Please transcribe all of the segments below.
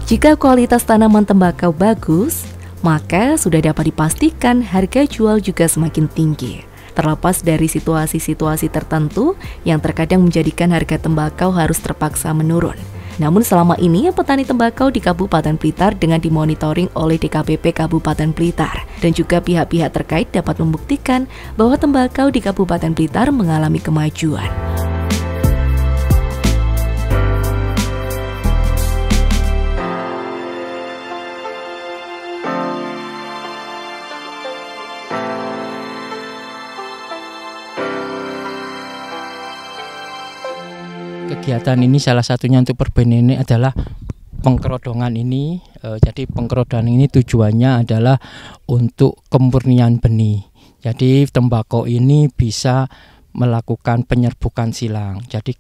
Jika kualitas tanaman tembakau bagus, maka sudah dapat dipastikan harga jual juga semakin tinggi. Terlepas dari situasi-situasi tertentu yang terkadang menjadikan harga tembakau harus terpaksa menurun. Namun selama ini petani tembakau di Kabupaten Blitar dengan dimonitoring oleh DKPP Kabupaten Blitar dan juga pihak-pihak terkait dapat membuktikan bahwa tembakau di Kabupaten Blitar mengalami kemajuan. Kegiatan ini salah satunya untuk perben ini adalah pengkerodongan ini. Jadi pengkerodongan ini tujuannya adalah untuk kemurnian benih. Jadi tembakau ini bisa melakukan penyerbukan silang. Jadi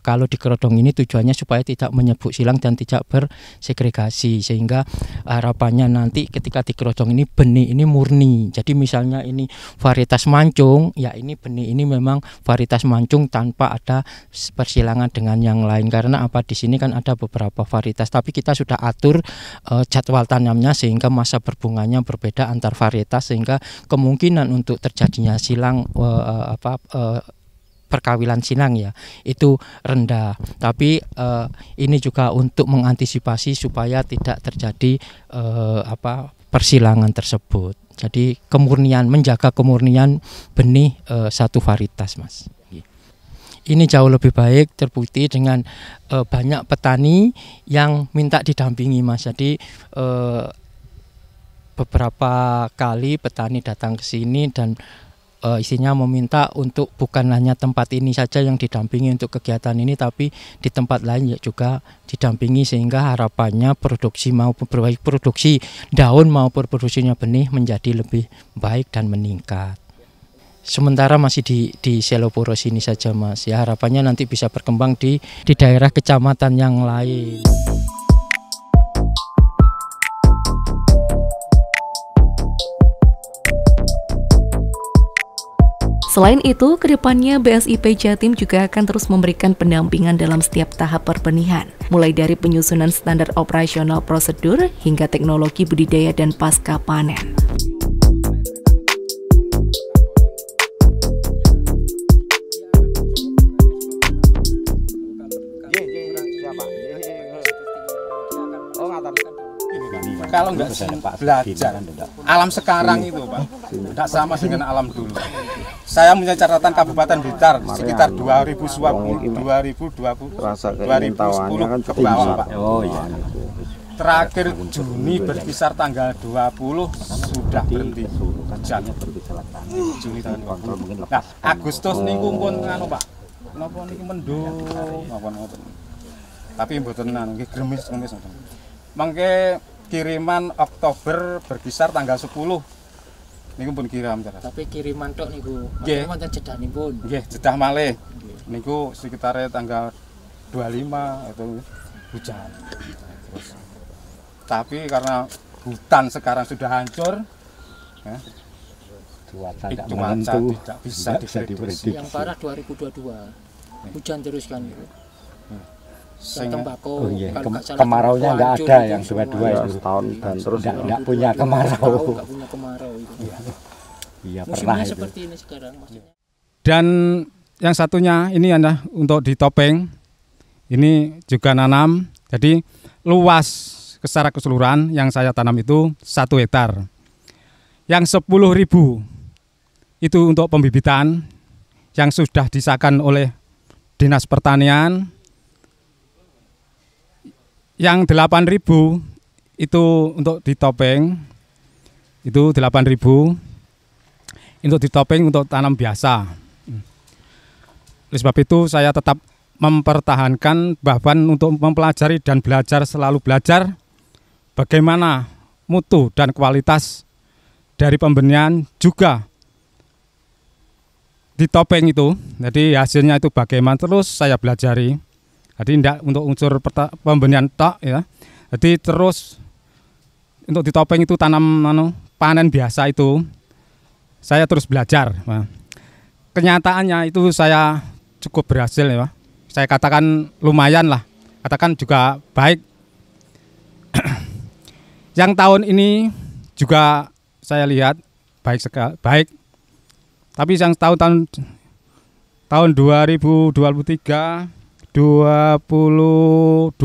kalau dikerodong ini tujuannya supaya tidak menyerbuk silang dan tidak bersegregasi, sehingga harapannya nanti ketika dikerodong ini benih ini murni. Jadi misalnya ini varietas mancung, ya ini benih ini memang varietas mancung tanpa ada persilangan dengan yang lain. Karena apa, di sini kan ada beberapa varietas, tapi kita sudah atur jadwal tanamnya sehingga masa berbunganya berbeda antar varietas, sehingga kemungkinan untuk terjadinya silang perkawinan silang ya itu rendah. Tapi ini juga untuk mengantisipasi supaya tidak terjadi persilangan tersebut. Jadi menjaga kemurnian benih satu varietas, Mas. Ini jauh lebih baik, terbukti dengan banyak petani yang minta didampingi, Mas. Jadi beberapa kali petani datang ke sini dan isinya meminta untuk bukan hanya tempat ini saja yang didampingi untuk kegiatan ini, tapi di tempat lain juga didampingi, sehingga harapannya produksi maupun produksi daun maupun produksinya benih menjadi lebih baik dan meningkat. Sementara masih di Selopuro sini saja, Mas. Ya, harapannya nanti bisa berkembang di daerah kecamatan yang lain. Selain itu, kedepannya BSIP Jatim juga akan terus memberikan pendampingan dalam setiap tahap perbenihan, mulai dari penyusunan standar operasional prosedur hingga teknologi budidaya dan pasca panen. Kalau nggak belajar alam sekarang itu, Pak, tidak sama dengan alam dulu. Saya punya catatan Kabupaten Blitar sekitar 2010 ke bawah, Pak. Oh iya. Terakhir Juni berkisar tanggal 20 sudah berhenti hujan. Juni tahun 20. Nah, Agustus niku pun anu, Pak. Napa niku mendung napa-napa. Tapi mboten anu nggih gremis-gremis. Mangke kiriman Oktober berkisar tanggal 10. Niku pun kirim. Tapi kiriman tok niku. Nggih. Wonten jedhanipun. Nggih, jedah malih. Niku sekitar tanggal 25 itu hujan. Terus. Tapi karena hutan sekarang sudah hancur, ya, cuaca tidak bisa diprediksi. Yang parah 2022. Hujan terus kan itu. Tembakau, kemaraunya nggak ada yang dua-dua itu setahun dan terus nggak punya kemarau. Iya pernah itu. Seperti ini sekarang, maksudnya. Dan yang satunya ini Anda untuk di topeng ini juga nanam. Jadi luas secara keseluruhan yang saya tanam itu 1 hektar. Yang 10.000 itu untuk pembibitan yang sudah disahkan oleh Dinas Pertanian. Yang 8.000 itu untuk di topeng, itu 8.000 untuk di topeng untuk tanam biasa. Oleh sebab itu saya tetap mempertahankan bahkan untuk mempelajari dan selalu belajar bagaimana mutu dan kualitas dari pembenihan juga di topeng itu. Jadi hasilnya itu bagaimana terus saya pelajari. Jadi tidak untuk unsur pembenihan tok ya. Jadi terus untuk di topeng itu tanam panen biasa itu saya terus belajar. Nah, kenyataannya itu saya cukup berhasil ya. Saya katakan lumayan lah. Katakan juga baik. Yang tahun ini juga saya lihat baik sekali, baik. Tapi yang tahun 2023, 22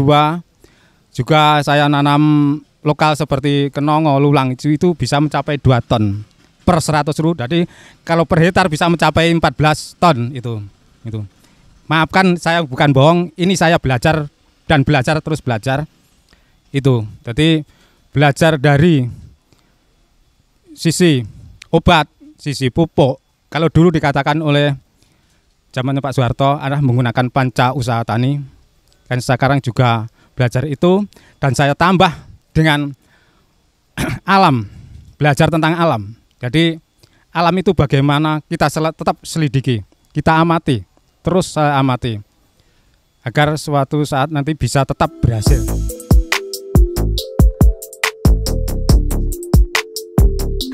juga saya nanam lokal seperti kenongo, lulang itu bisa mencapai 2 ton per 100.000. Jadi kalau per hektar bisa mencapai 14 ton itu. Maafkan saya bukan bohong, ini saya belajar dan belajar terus belajar. Itu. Jadi belajar dari sisi obat, sisi pupuk. Kalau dulu dikatakan oleh zamannya Pak Soeharto adalah menggunakan panca usaha tani. Kan sekarang juga belajar itu dan saya tambah dengan alam, belajar tentang alam. Jadi alam itu bagaimana kita tetap selidiki, kita amati, terus saya amati agar suatu saat nanti bisa tetap berhasil.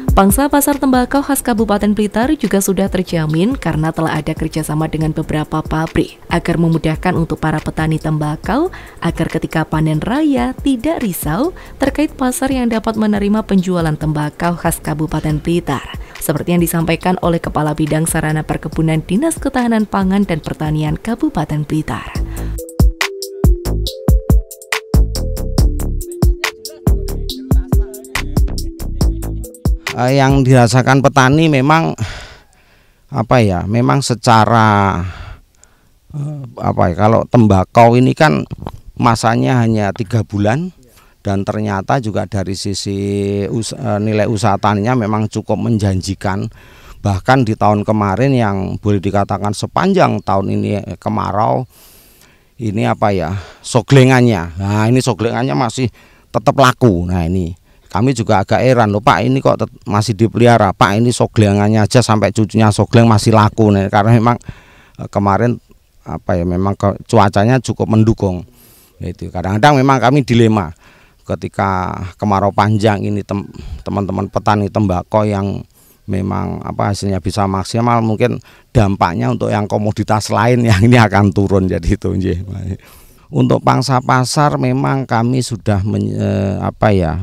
Pangsa pasar tembakau khas Kabupaten Blitar juga sudah terjamin karena telah ada kerjasama dengan beberapa pabrik agar memudahkan untuk para petani tembakau agar ketika panen raya tidak risau terkait pasar yang dapat menerima penjualan tembakau khas Kabupaten Blitar. Seperti yang disampaikan oleh Kepala Bidang Sarana Perkebunan Dinas Ketahanan Pangan dan Pertanian Kabupaten Blitar. Yang dirasakan petani memang memang secara kalau tembakau ini kan masanya hanya 3 bulan dan ternyata juga dari sisi nilai usaha taninya memang cukup menjanjikan. Bahkan di tahun kemarin yang boleh dikatakan sepanjang tahun ini kemarau ini soglengannya. Nah, ini soglengannya masih tetap laku. Nah, ini kami juga agak heran loh Pak, ini kok masih dipelihara Pak, ini soglengannya aja sampai cucunya sogleng masih laku nih, karena memang kemarin memang cuacanya cukup mendukung. Itu kadang-kadang memang kami dilema ketika kemarau panjang ini teman-teman petani tembakau yang memang hasilnya bisa maksimal, mungkin dampaknya untuk yang komoditas lain yang ini akan turun, jadi itu. Untuk pangsa pasar memang kami sudah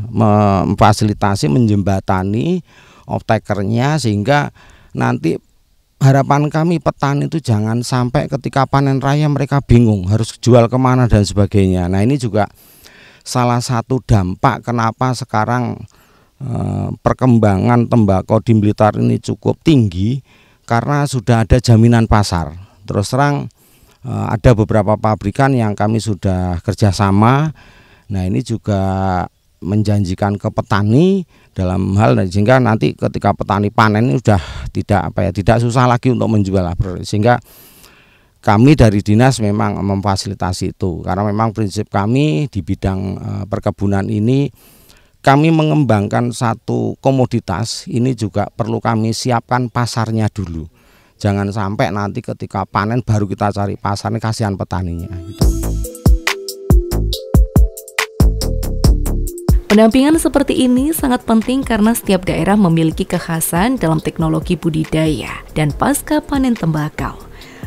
memfasilitasi, menjembatani off-takernya sehingga nanti harapan kami petani itu jangan sampai ketika panen raya mereka bingung harus jual kemana dan sebagainya. Nah, ini juga salah satu dampak kenapa sekarang perkembangan tembakau di Blitar ini cukup tinggi karena sudah ada jaminan pasar. Terus terang ada beberapa pabrikan yang kami sudah kerjasama. Nah, ini juga menjanjikan ke petani dalam hal sehingga nanti ketika petani panen ini sudah tidak susah lagi untuk menjual, sehingga kami dari dinas memang memfasilitasi itu karena memang prinsip kami di bidang perkebunan ini kami mengembangkan satu komoditas ini juga perlu kami siapkan pasarnya dulu. Jangan sampai nanti ketika panen baru kita cari pasar, ini kasihan petaninya. Pendampingan seperti ini sangat penting karena setiap daerah memiliki kekhasan dalam teknologi budidaya dan pasca panen tembakau.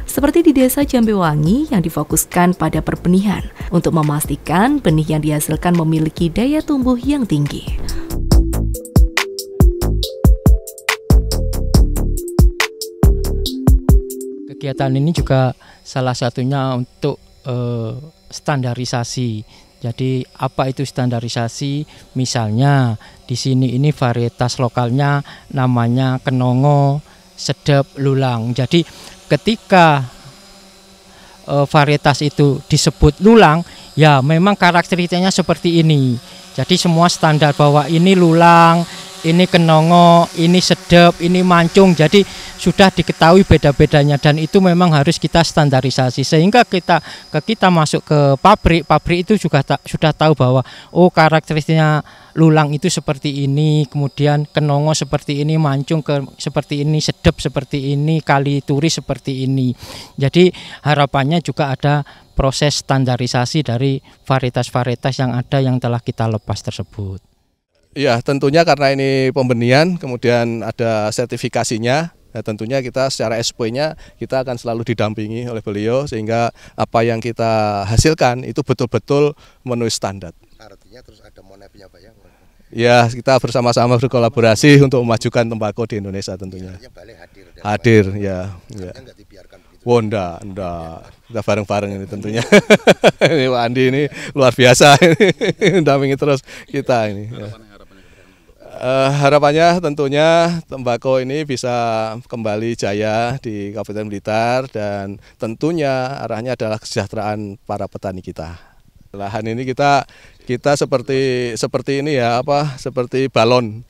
Seperti di Desa Jambewangi yang difokuskan pada perbenihan untuk memastikan benih yang dihasilkan memiliki daya tumbuh yang tinggi. Kegiatan ini juga salah satunya untuk standarisasi. Jadi apa itu standarisasi? Misalnya di sini ini varietas lokalnya namanya kenongo, sedep, lulang. Jadi ketika varietas itu disebut lulang, ya memang karakteristiknya seperti ini. Jadi semua standar bahwa ini lulang, ini kenongo, ini sedep, ini mancung. Jadi sudah diketahui beda-bedanya dan itu memang harus kita standarisasi sehingga kita masuk ke pabrik itu juga sudah tahu bahwa karakteristiknya lulang itu seperti ini, kemudian kenongo seperti ini, mancung seperti ini, sedep seperti ini, kali turi seperti ini. Jadi harapannya juga ada proses standarisasi dari varietas-varietas yang ada yang telah kita lepas tersebut. Iya, tentunya karena ini pembenihan, kemudian ada sertifikasinya. Nah, tentunya kita secara SP-nya kita akan selalu didampingi oleh beliau sehingga apa yang kita hasilkan itu betul-betul memenuhi standar. Artinya terus ada monepnya Pak ya? Ya, kita bersama-sama berkolaborasi untuk memajukan tembakau di Indonesia tentunya. Hadir, ya. Oh, enggak. Kita bareng-bareng ini tentunya. Ini Pak Andi ini luar biasa, dampingi terus kita ini. Ya. Harapannya tentunya tembakau ini bisa kembali jaya di Kabupaten Blitar dan tentunya arahnya adalah kesejahteraan para petani kita. Lahan ini kita seperti ini ya, seperti balon.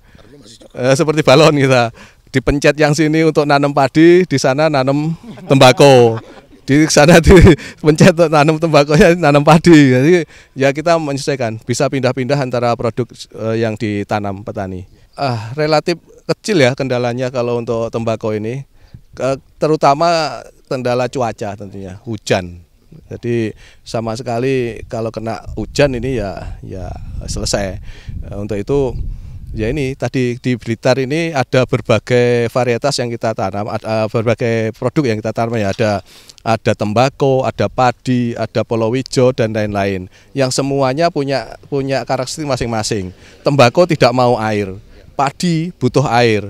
Seperti balon kita. Dipencet yang sini untuk nanam padi, di sana nanam tembakau. Di sana dipencet nanam tembakau, ya nanam padi. Jadi ya kita menyesuaikan, bisa pindah-pindah antara produk yang ditanam petani. Relatif kecil ya kendalanya kalau untuk tembakau ini, terutama kendala cuaca tentunya, hujan. Jadi sama sekali kalau kena hujan ini ya selesai. Untuk itu ya ini tadi di Blitar ini ada berbagai varietas yang kita tanam, berbagai produk yang kita tanam ya, ada tembakau, ada padi, ada polowijo dan lain-lain. Yang semuanya punya karakteristik masing-masing. Tembakau tidak mau air, padi butuh air.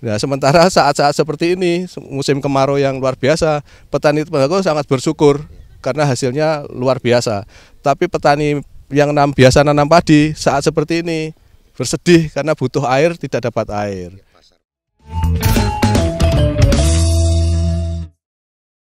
Nah, sementara saat-saat seperti ini, musim kemarau yang luar biasa, petani tembakau sangat bersyukur karena hasilnya luar biasa. Tapi petani yang biasa nanam padi saat seperti ini bersedih karena butuh air, tidak dapat air.